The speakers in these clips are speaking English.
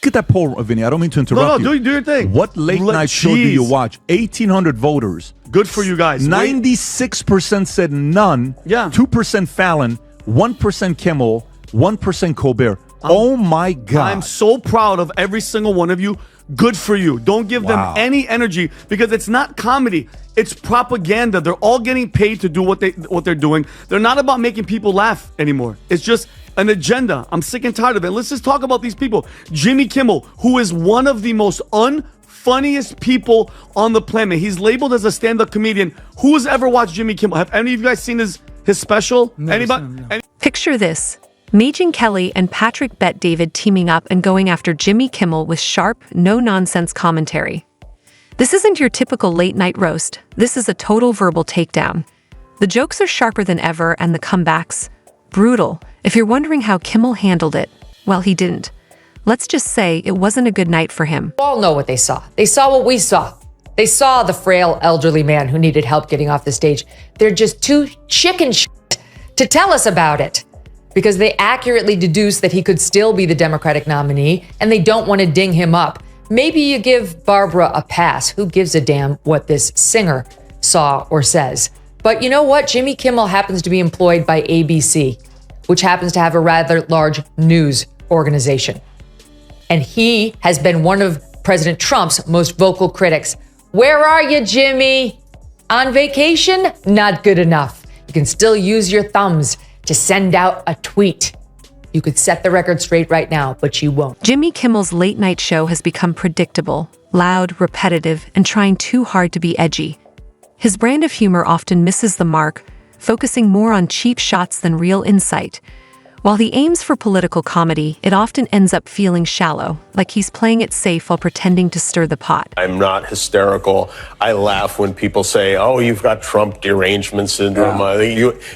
Look at that poll, Vinny. I don't mean to interrupt you. Do your thing. What late night show do you watch? 1,800 voters. Good for you guys. 96% said none. Yeah. 2% Fallon. 1% Kimmel. 1% Colbert. Oh my God. I'm so proud of every single one of you. Good for you. Don't give them any energy because it's not comedy. It's propaganda. They're all getting paid to do what they're doing. They're not about making people laugh anymore. It's just an agenda. I'm sick and tired of it. Let's just talk about these people. Jimmy Kimmel, who is one of the most funniest people on the planet. He's labeled as a stand-up comedian. Who's ever watched Jimmy Kimmel? Have any of you guys seen his special? Anybody? Picture this. Megyn Kelly and Patrick Bet-David teaming up and going after Jimmy Kimmel with sharp, no-nonsense commentary. This isn't your typical late-night roast. This is a total verbal takedown. The jokes are sharper than ever and the comebacks, brutal. If you're wondering how Kimmel handled it, well, he didn't. Let's just say it wasn't a good night for him. We all know what they saw. They saw what we saw. They saw the frail elderly man who needed help getting off the stage. They're just too chicken shit to tell us about it because they accurately deduce that he could still be the Democratic nominee and they don't want to ding him up. Maybe you give Barbara a pass. Who gives a damn what this singer saw or says? But you know what? Jimmy Kimmel happens to be employed by ABC, which happens to have a rather large news organization. And he has been one of President Trump's most vocal critics. Where are you, Jimmy? On vacation? Not good enough. You can still use your thumbs to send out a tweet. You could set the record straight right now, but you won't. Jimmy Kimmel's late-night show has become predictable, loud, repetitive, and trying too hard to be edgy. His brand of humor often misses the mark, focusing more on cheap shots than real insight. While he aims for political comedy, it often ends up feeling shallow, like he's playing it safe while pretending to stir the pot. I'm not hysterical. I laugh when people say, oh, you've got Trump derangement syndrome.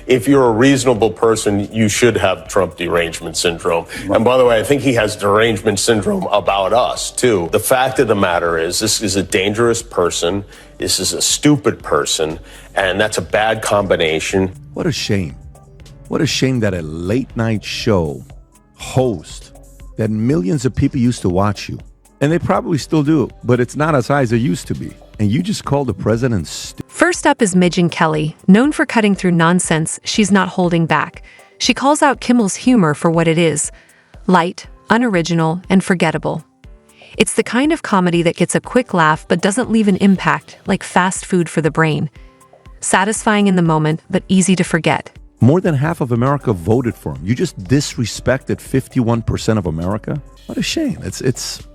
If you're a reasonable person, you should have Trump derangement syndrome. And by the way, I think he has derangement syndrome about us, too. The fact of the matter is, this is a dangerous person. This is a stupid person. And that's a bad combination. What a shame. What a shame that a late-night show host that millions of people used to watch you, and they probably still do, but it's not as high as it used to be, and you just called the president stupid. First up is Megyn Kelly. Known for cutting through nonsense, she's not holding back. She calls out Kimmel's humor for what it is: light, unoriginal, and forgettable. It's the kind of comedy that gets a quick laugh but doesn't leave an impact, like fast food for the brain. Satisfying in the moment, but easy to forget. More than half of America voted for him. You just disrespected 51% of America? What a shame. It's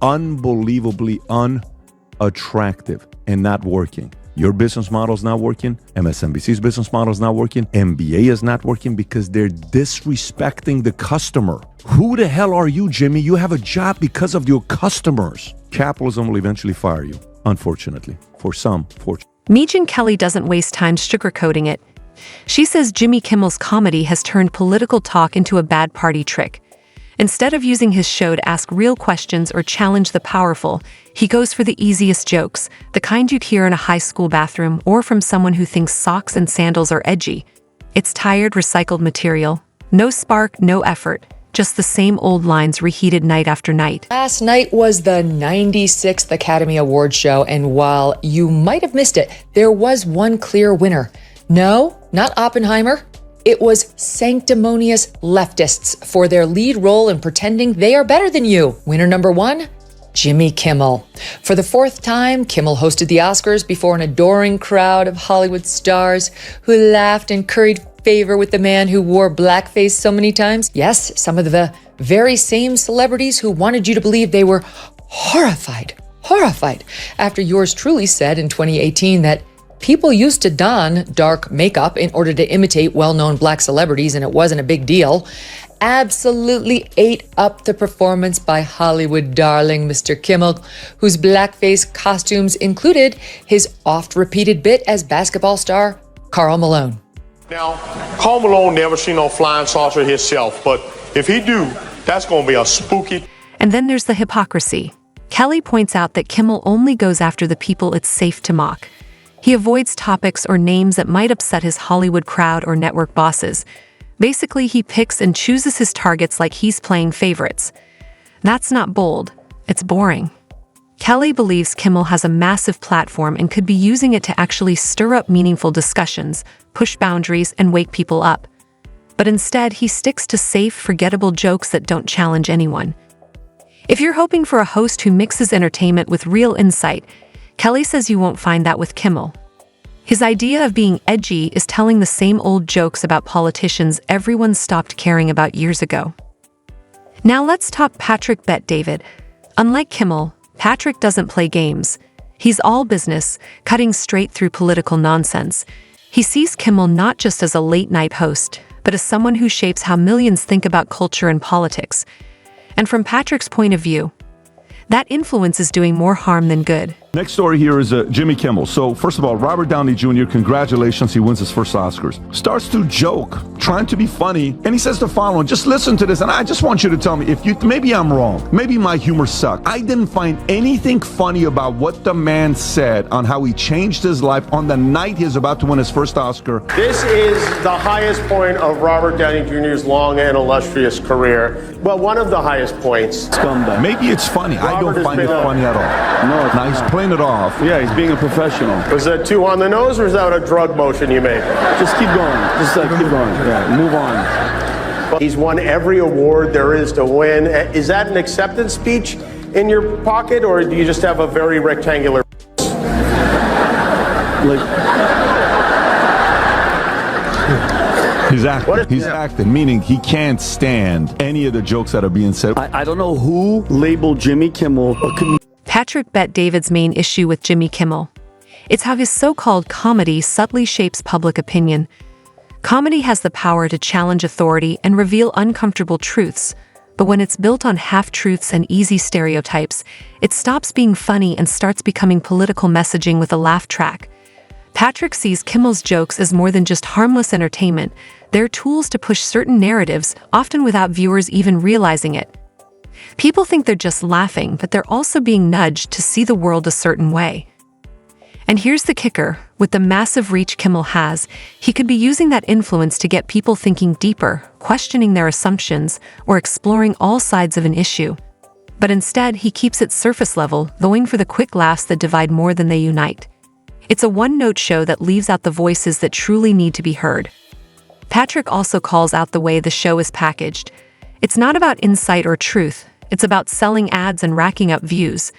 unbelievably unattractive and not working. Your business model's not working. MSNBC's business model's not working. NBA is not working because they're disrespecting the customer. Who the hell are you, Jimmy? You have a job because of your customers. Capitalism will eventually fire you, unfortunately. For some, fortunately. Megyn Kelly doesn't waste time sugarcoating it. She says Jimmy Kimmel's comedy has turned political talk into a bad party trick. Instead of using his show to ask real questions or challenge the powerful, he goes for the easiest jokes, the kind you'd hear in a high school bathroom or from someone who thinks socks and sandals are edgy. It's tired, recycled material. No spark, no effort. Just the same old lines reheated night after night. Last night was the 96th Academy Awards show, and while you might have missed it, there was one clear winner. No, not Oppenheimer. It was sanctimonious leftists for their lead role in pretending they are better than you. Winner number one, Jimmy Kimmel. For the fourth time, Kimmel hosted the Oscars before an adoring crowd of Hollywood stars who laughed and curried favor with the man who wore blackface so many times. Yes, some of the very same celebrities who wanted you to believe they were horrified after yours truly said in 2018 that people used to don dark makeup in order to imitate well-known black celebrities, and it wasn't a big deal. Absolutely ate up the performance by Hollywood darling Mr. Kimmel, whose blackface costumes included his oft-repeated bit as basketball star Karl Malone. Now, Karl Malone never seen no flying saucer himself, but if he do, that's gonna be a spooky. And then there's the hypocrisy. Kelly points out that Kimmel only goes after the people it's safe to mock. He avoids topics or names that might upset his Hollywood crowd or network bosses. Basically, he picks and chooses his targets like he's playing favorites. That's not bold, it's boring. Kelly believes Kimmel has a massive platform and could be using it to actually stir up meaningful discussions, push boundaries, and wake people up. But instead, he sticks to safe, forgettable jokes that don't challenge anyone. If you're hoping for a host who mixes entertainment with real insight, Kelly says you won't find that with Kimmel. His idea of being edgy is telling the same old jokes about politicians everyone stopped caring about years ago. Now let's talk Patrick Bet-David. Unlike Kimmel, Patrick doesn't play games. He's all business, cutting straight through political nonsense. He sees Kimmel not just as a late-night host, but as someone who shapes how millions think about culture and politics. And from Patrick's point of view, that influence is doing more harm than good. Next story here is Jimmy Kimmel. So first of all, Robert Downey Jr., congratulations, he wins his first Oscars. Starts to joke, trying to be funny, and he says the following, just listen to this, and I just want you to tell me, if you, maybe I'm wrong, maybe my humor sucked. I didn't find anything funny about what the man said on how he changed his life on the night he's about to win his first Oscar. This is the highest point of Robert Downey Jr.'s long and illustrious career. Well, one of the highest points. Scumbag. Maybe it's funny. I Robert don't find it funny at all. No, it's Now he's not. playing it off. Yeah, he's being a professional. Was that too on the nose, or is that a drug motion you made? Just keep going. Just keep going. Yeah, move on. He's won every award there is to win. Is that an acceptance speech in your pocket, or do you just have a very rectangular? He's acting. He's acting, meaning he can't stand any of the jokes that are being said. I don't know who labeled Jimmy Kimmel a comedian. Patrick Bet-David's main issue with Jimmy Kimmel. It's how his so-called comedy subtly shapes public opinion. Comedy has the power to challenge authority and reveal uncomfortable truths, but when it's built on half-truths and easy stereotypes, it stops being funny and starts becoming political messaging with a laugh track. Patrick sees Kimmel's jokes as more than just harmless entertainment. They're tools to push certain narratives, often without viewers even realizing it. People think they're just laughing, but they're also being nudged to see the world a certain way. And here's the kicker. With the massive reach Kimmel has, he could be using that influence to get people thinking deeper, questioning their assumptions, or exploring all sides of an issue. But instead, he keeps it surface level, going for the quick laughs that divide more than they unite. It's a one-note show that leaves out the voices that truly need to be heard. Patrick also calls out the way the show is packaged. It's not about insight or truth. It's about selling ads and racking up views.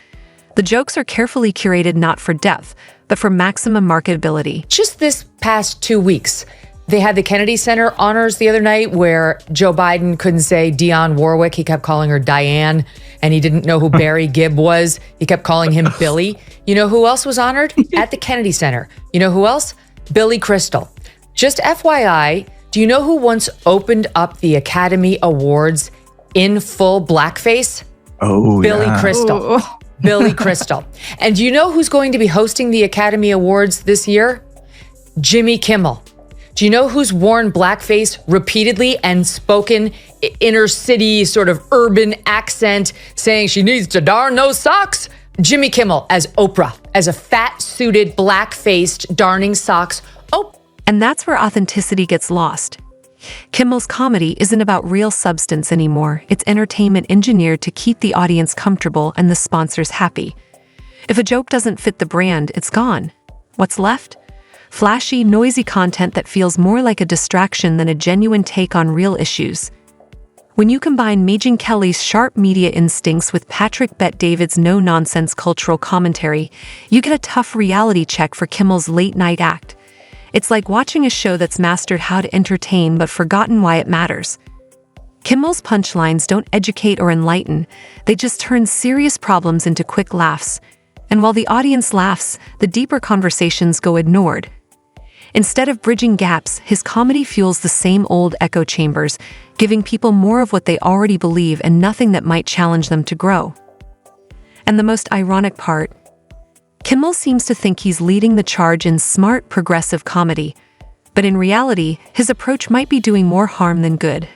The jokes are carefully curated not for depth, but for maximum marketability. Just this past 2 weeks, they had the Kennedy Center honors the other night where Joe Biden couldn't say Dionne Warwick. He kept calling her Diane, and he didn't know who Barry Gibb was. He kept calling him Billy. You know who else was honored? At the Kennedy Center. You know who else? Billy Crystal. Just FYI, do you know who once opened up the Academy Awards in full blackface? Oh, Billy Crystal. Billy Crystal. And do you know who's going to be hosting the Academy Awards this year? Jimmy Kimmel. Do you know who's worn blackface repeatedly and spoken inner city sort of urban accent saying she needs to darn those socks? Jimmy Kimmel as Oprah, as a fat-suited, black-faced darning socks. Oh. And that's where authenticity gets lost. Kimmel's comedy isn't about real substance anymore. It's entertainment engineered to keep the audience comfortable and the sponsors happy. If a joke doesn't fit the brand, it's gone. What's left? Flashy, noisy content that feels more like a distraction than a genuine take on real issues. When you combine Megyn Kelly's sharp media instincts with Patrick Bet-David's no-nonsense cultural commentary, you get a tough reality check for Kimmel's late-night act. It's like watching a show that's mastered how to entertain but forgotten why it matters. Kimmel's punchlines don't educate or enlighten, they just turn serious problems into quick laughs. And while the audience laughs, the deeper conversations go ignored. Instead of bridging gaps, his comedy fuels the same old echo chambers, giving people more of what they already believe and nothing that might challenge them to grow. And the most ironic part, Kimmel seems to think he's leading the charge in smart, progressive comedy. But in reality, his approach might be doing more harm than good,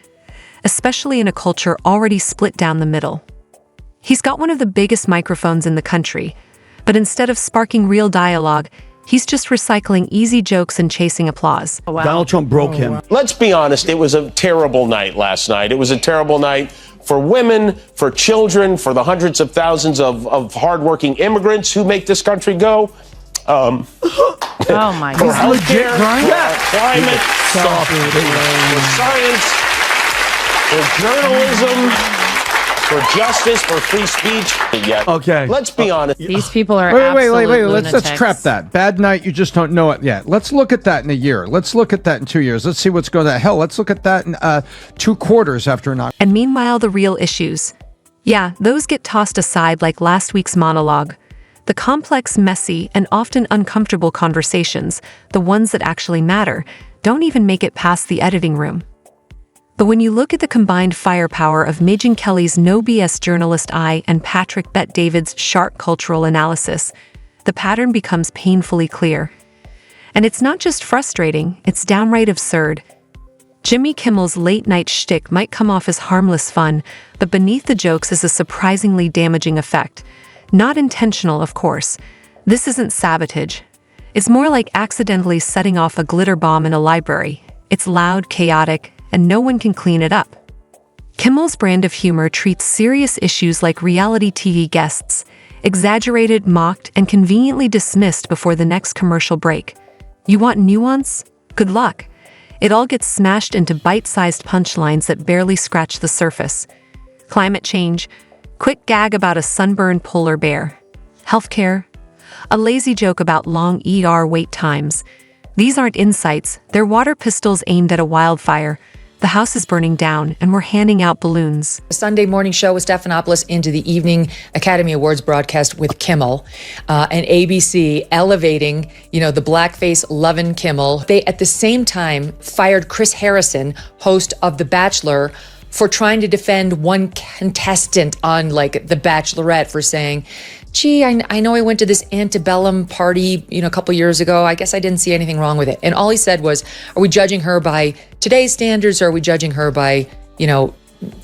especially in a culture already split down the middle. He's got one of the biggest microphones in the country, but instead of sparking real dialogue, he's just recycling easy jokes and chasing applause. Donald Trump broke him. Let's be honest, it was a terrible night last night. It was a terrible night for women, for children, for the hundreds of thousands of hardworking immigrants who make this country go. Oh my For God. healthcare, for climate, for science, for journalism, for justice, for free speech. Yet, Okay. let's be honest. These people are Wait. absolute Let's lunatics. trap that. Bad night, you just don't know it yet. Let's look at that in a year. Let's look at that in 2 years. Let's see what's going on. Hell, let's look at that in 2 quarters after an And meanwhile, the real issues. Yeah, those get tossed aside like last week's monologue. The complex, messy, and often uncomfortable conversations, the ones that actually matter, don't even make it past the editing room. But when you look at the combined firepower of Megyn Kelly's no BS journalist eye and Patrick Bet-David's sharp cultural analysis, the pattern becomes painfully clear. And it's not just frustrating, it's downright absurd. Jimmy Kimmel's late-night shtick might come off as harmless fun, but beneath the jokes is a surprisingly damaging effect. Not intentional, of course. This isn't sabotage. It's more like accidentally setting off a glitter bomb in a library. It's loud, chaotic, and no one can clean it up. Kimmel's brand of humor treats serious issues like reality TV guests, exaggerated, mocked, and conveniently dismissed before the next commercial break. You want nuance? Good luck. It all gets smashed into bite-sized punchlines that barely scratch the surface. Climate change, quick gag about a sunburned polar bear. Healthcare, a lazy joke about long ER wait times. These aren't insights, they're water pistols aimed at a wildfire. The house is burning down, and we're handing out balloons. The Sunday morning show with Stephanopoulos into the evening Academy Awards broadcast with Kimmel, and ABC elevating, the blackface loving Kimmel. They, at the same time, fired Chris Harrison, host of The Bachelor, for trying to defend one contestant on, The Bachelorette for saying, gee, I know I went to this antebellum party, a couple years ago. I guess I didn't see anything wrong with it. And all he said was, are we judging her by today's standards or are we judging her by,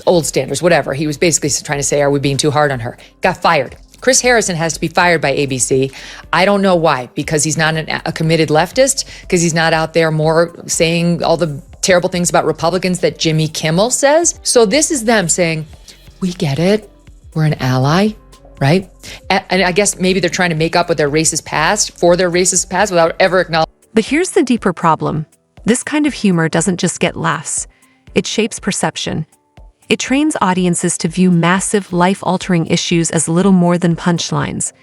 old standards, whatever. He was basically trying to say, are we being too hard on her? Got fired. Chris Harrison has to be fired by ABC. I don't know why, because he's not a committed leftist, because he's not out there more saying all the terrible things about Republicans that Jimmy Kimmel says. So this is them saying, we get it. We're an ally. Right? And I guess maybe they're trying to make up with their racist past without ever acknowledging. But here's the deeper problem. This kind of humor doesn't just get laughs. It shapes perception. It trains audiences to view massive, life-altering issues as little more than punchlines.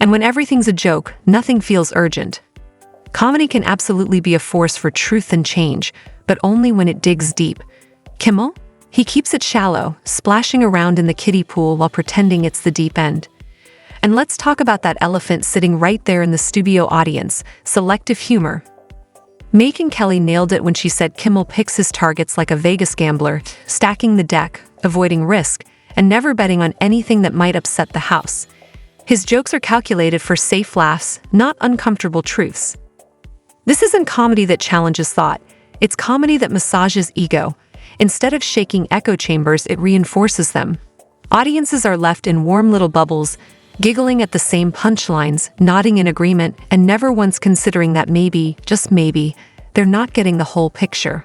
And when everything's a joke, nothing feels urgent. Comedy can absolutely be a force for truth and change, but only when it digs deep. Kimmel? He keeps it shallow, splashing around in the kiddie pool while pretending it's the deep end. And let's talk about that elephant sitting right there in the studio audience, selective humor. Megyn Kelly nailed it when she said Kimmel picks his targets like a Vegas gambler, stacking the deck, avoiding risk, and never betting on anything that might upset the house. His jokes are calculated for safe laughs, not uncomfortable truths. This isn't comedy that challenges thought. It's comedy that massages ego. Instead of shaking echo chambers, it reinforces them. Audiences are left in warm little bubbles, giggling at the same punchlines, nodding in agreement, and never once considering that maybe, just maybe, they're not getting the whole picture.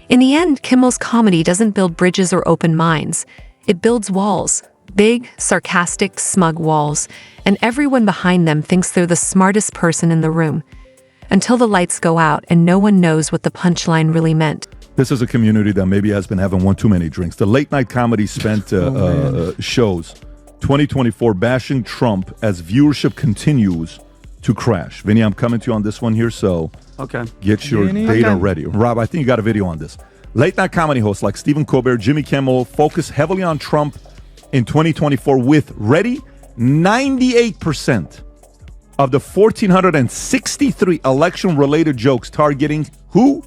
In the end, Kimmel's comedy doesn't build bridges or open minds. It builds walls, big, sarcastic, smug walls, and everyone behind them thinks they're the smartest person in the room. Until the lights go out and no one knows what the punchline really meant. This is a community that maybe has been having one too many drinks. The late night comedy spent shows 2024 bashing Trump as viewership continues to crash. Vinny, I'm coming to you on this one here, so Okay. get your data ready. Rob, I think you got a video on this. Late night comedy hosts like Stephen Colbert, Jimmy Kimmel focus heavily on Trump in 2024 with, ready, 98% of the 1,463 election-related jokes targeting who?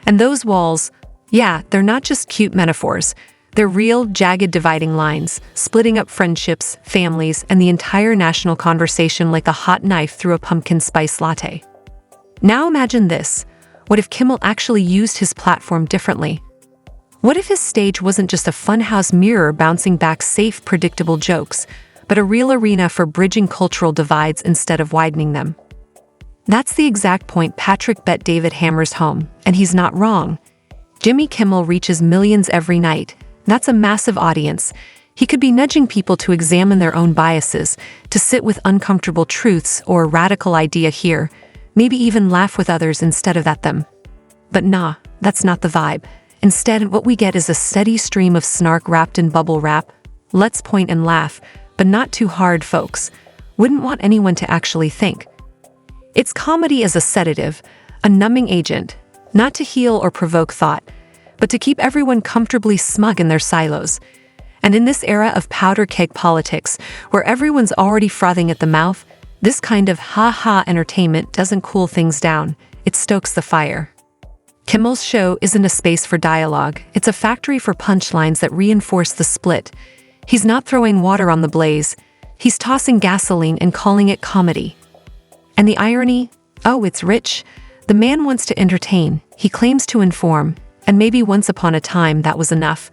And those walls, yeah, they're not just cute metaphors. They're real, jagged dividing lines, splitting up friendships, families, and the entire national conversation like a hot knife through a pumpkin spice latte. Now imagine this. What if Kimmel actually used his platform differently? What if his stage wasn't just a funhouse mirror bouncing back safe, predictable jokes, but a real arena for bridging cultural divides instead of widening them? That's the exact point Patrick Bet-David hammers home, and he's not wrong. Jimmy Kimmel reaches millions every night, That's a massive audience. He could be nudging people to examine their own biases, to sit with uncomfortable truths or a radical idea here, maybe even laugh with others instead of at them. But nah, that's not the vibe. Instead, what we get is a steady stream of snark wrapped in bubble wrap. Let's point and laugh, but not too hard, folks. Wouldn't want anyone to actually think. It's comedy as a sedative, a numbing agent, not to heal or provoke thought, but to keep everyone comfortably smug in their silos. And in this era of powder keg politics, where everyone's already frothing at the mouth, this kind of ha-ha entertainment doesn't cool things down, it stokes the fire. Kimmel's show isn't a space for dialogue, it's a factory for punchlines that reinforce the split. He's not throwing water on the blaze, he's tossing gasoline and calling it comedy. And the irony? Oh, it's rich. The man wants to entertain, he claims to inform, and maybe once upon a time that was enough.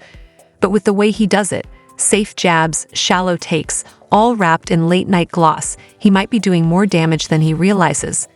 But with the way he does it, safe jabs, shallow takes, all wrapped in late-night gloss, he might be doing more damage than he realizes.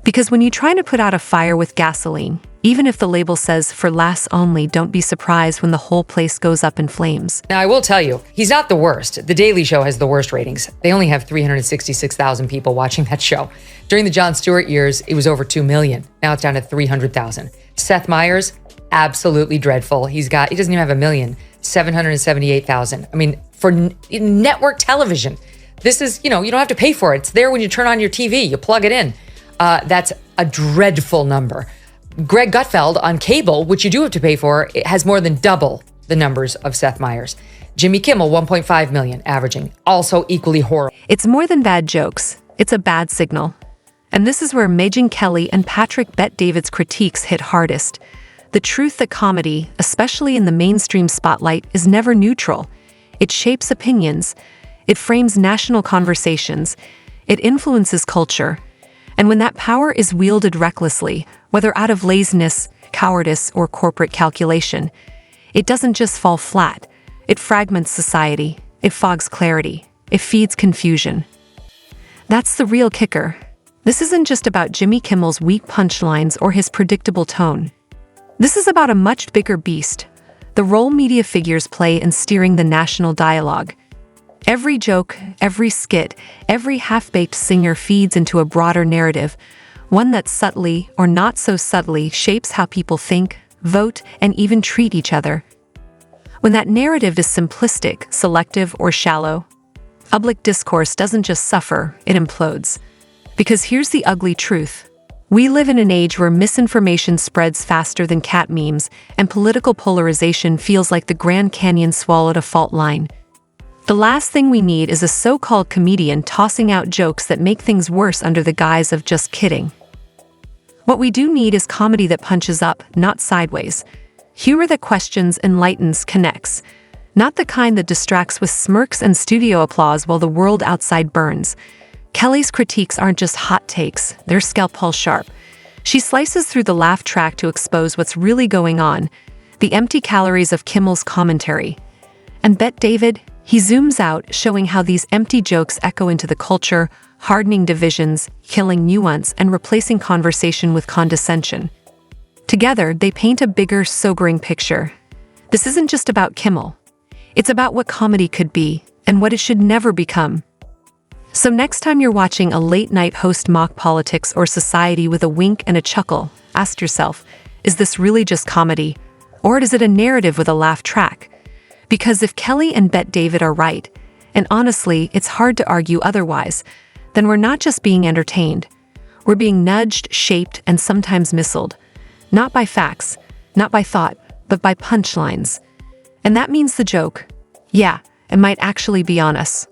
Because when you try to put out a fire with gasoline, even if the label says "for laughs only," don't be surprised when the whole place goes up in flames. Now, I will tell you, he's not the worst. The Daily Show has the worst ratings. They only have 366,000 people watching that show. During the Jon Stewart years, it was over 2 million. Now it's down to 300,000. Seth Meyers, absolutely dreadful. He doesn't even have 1 million. 778,000. I mean, for network television, this is, you don't have to pay for it. It's there when you turn on your TV, you plug it in. That's a dreadful number. Greg Gutfeld on cable, which you do have to pay for, it has more than double the numbers of Seth Meyers. Jimmy Kimmel, 1.5 million, averaging, also equally horrible. It's more than bad jokes, it's a bad signal. And this is where Megyn Kelly and Patrick Bet-David's critiques hit hardest. The truth that comedy, especially in the mainstream spotlight, is never neutral. It shapes opinions, it frames national conversations, it influences culture. And when that power is wielded recklessly, whether out of laziness, cowardice, or corporate calculation, it doesn't just fall flat. It fragments society, it fogs clarity, it feeds confusion. That's the real kicker. This isn't just about Jimmy Kimmel's weak punchlines or his predictable tone. This is about a much bigger beast, the role media figures play in steering the national dialogue. Every joke, every skit, every half-baked singer feeds into a broader narrative, one that subtly, or not so subtly, shapes how people think, vote, and even treat each other. When that narrative is simplistic, selective, or shallow, public discourse doesn't just suffer, it implodes. Because here's the ugly truth. We live in an age where misinformation spreads faster than cat memes, and political polarization feels like the Grand Canyon swallowed a fault line. The last thing we need is a so-called comedian tossing out jokes that make things worse under the guise of just kidding. What we do need is comedy that punches up, not sideways. Humor that questions, enlightens, connects. Not the kind that distracts with smirks and studio applause while the world outside burns. Kelly's critiques aren't just hot takes, they're scalpel sharp. She slices through the laugh track to expose what's really going on, the empty calories of Kimmel's commentary. And Bet-David, he zooms out, showing how these empty jokes echo into the culture, hardening divisions, killing nuance, and replacing conversation with condescension. Together, they paint a bigger, sobering picture. This isn't just about Kimmel. It's about what comedy could be, and what it should never become. So next time you're watching a late-night host mock politics or society with a wink and a chuckle, ask yourself, is this really just comedy? Or is it a narrative with a laugh track? Because if Kelly and Bet-David are right, and honestly, it's hard to argue otherwise, then we're not just being entertained. We're being nudged, shaped, and sometimes missiled. Not by facts, not by thought, but by punchlines. And that means the joke, yeah, it might actually be on us.